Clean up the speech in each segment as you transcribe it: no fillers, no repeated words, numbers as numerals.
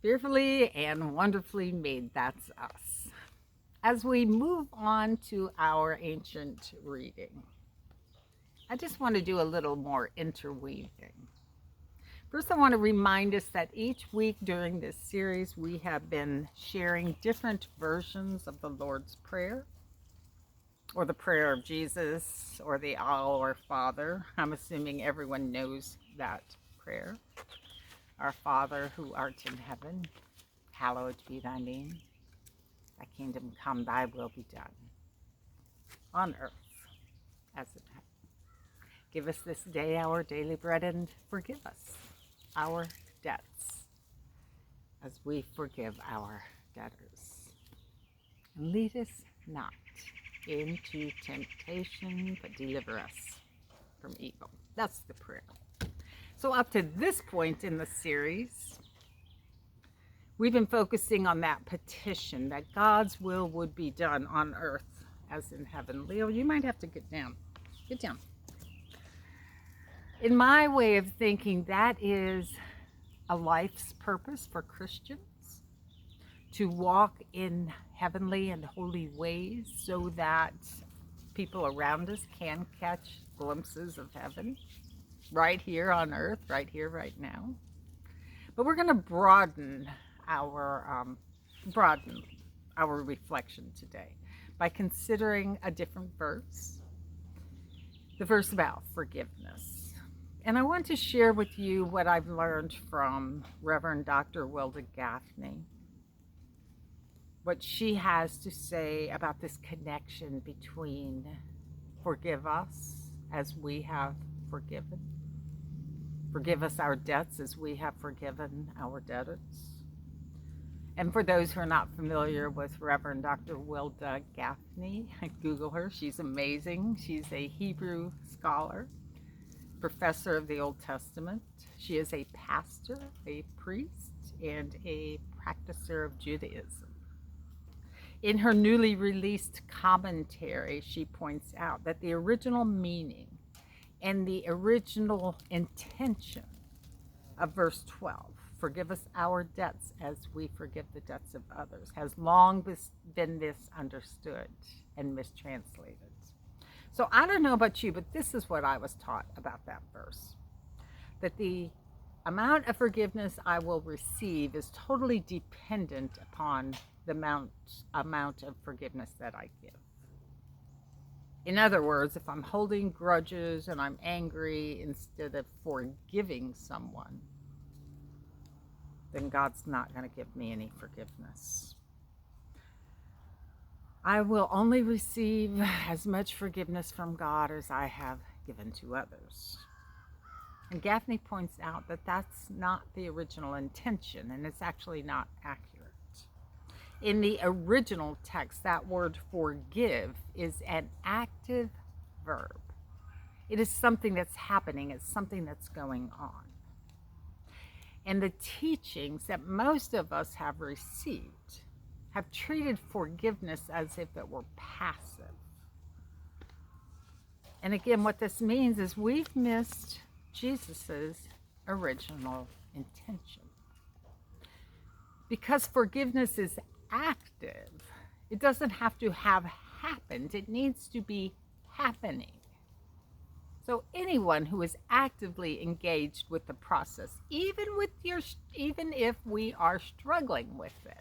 Fearfully and wonderfully made, that's us. As we move on to our ancient reading, I just want to do a little more interweaving. First, I want to remind us that each week during this series, we have been sharing different versions of the Lord's Prayer, or the prayer of Jesus, or the Our Father. I'm assuming everyone knows that prayer. Our Father who art in heaven, hallowed be thy name. Thy kingdom come, thy will be done, on earth as in heaven. Give us this day our daily bread, and forgive us our debts as we forgive our debtors. And lead us not into temptation, but deliver us from evil. That's the prayer. So up to this point in the series, we've been focusing on that petition that God's will would be done on earth as in heaven. Leo, you might have to get down. Get down. In my way of thinking, that is a life's purpose for Christians, to walk in heavenly and holy ways so that people around us can catch glimpses of heaven right here on earth, right here, right now. But we're going to broaden our reflection today by considering a different verse, the verse about forgiveness. And I want to share with you what I've learned from Reverend Dr. Wilda Gaffney, what she has to say about this connection between forgive us as we have forgiven, forgive us our debts as we have forgiven our debtors. And for those who are not familiar with Reverend Dr. Wilda Gaffney, Google her. She's amazing. She's a Hebrew scholar, professor of the Old Testament. She is a pastor, a priest, and a practicer of Judaism. In her newly released commentary, she points out that the original meaning and the original intention of verse 12, forgive us our debts as we forgive the debts of others, has long been misunderstood and mistranslated. So I don't know about you, but this is what I was taught about that verse, that the amount of forgiveness I will receive is totally dependent upon the amount of forgiveness that I give. In other words, if I'm holding grudges and I'm angry instead of forgiving someone, then God's not going to give me any forgiveness. I will only receive as much forgiveness from God as I have given to others. And Gaffney points out that that's not the original intention, and it's actually not accurate. In the original text, that word forgive is an active verb. It is something that's happening, it's something that's going on. And the teachings that most of us have received have treated forgiveness as if it were passive. And again, what this means is we've missed Jesus's original intention. Because forgiveness is active, it doesn't have to have happened, it needs to be happening. So anyone who is actively engaged with the process, even if we are struggling with it,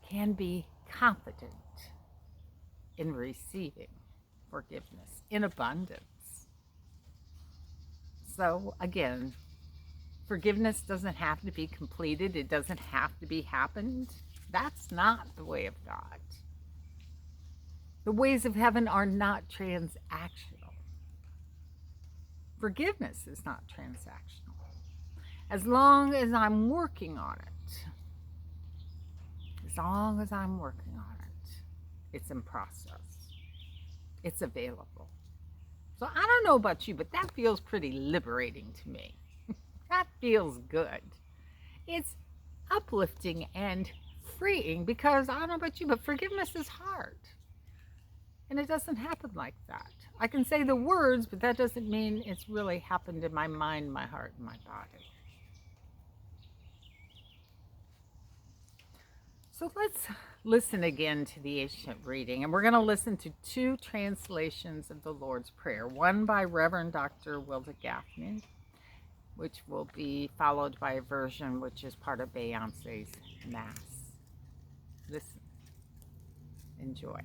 can be confident in receiving forgiveness in abundance. So again, forgiveness doesn't have to be completed. It doesn't have to be happened. That's not the way of God. The ways of heaven are not transactional. Forgiveness is not transactional. As long as I'm working on it, it's in process. It's available. So I don't know about you, but that feels pretty liberating to me. That feels good. It's uplifting and freeing because I don't know about you, but forgiveness is hard. And it doesn't happen like that. I can say the words, but that doesn't mean it's really happened in my mind, my heart, and my body. So let's listen again to the ancient reading, and we're going to listen to two translations of the Lord's Prayer, one by Reverend Dr. Wilda Gaffney, which will be followed by a version which is part of Beyonce's Mass. Listen, enjoy.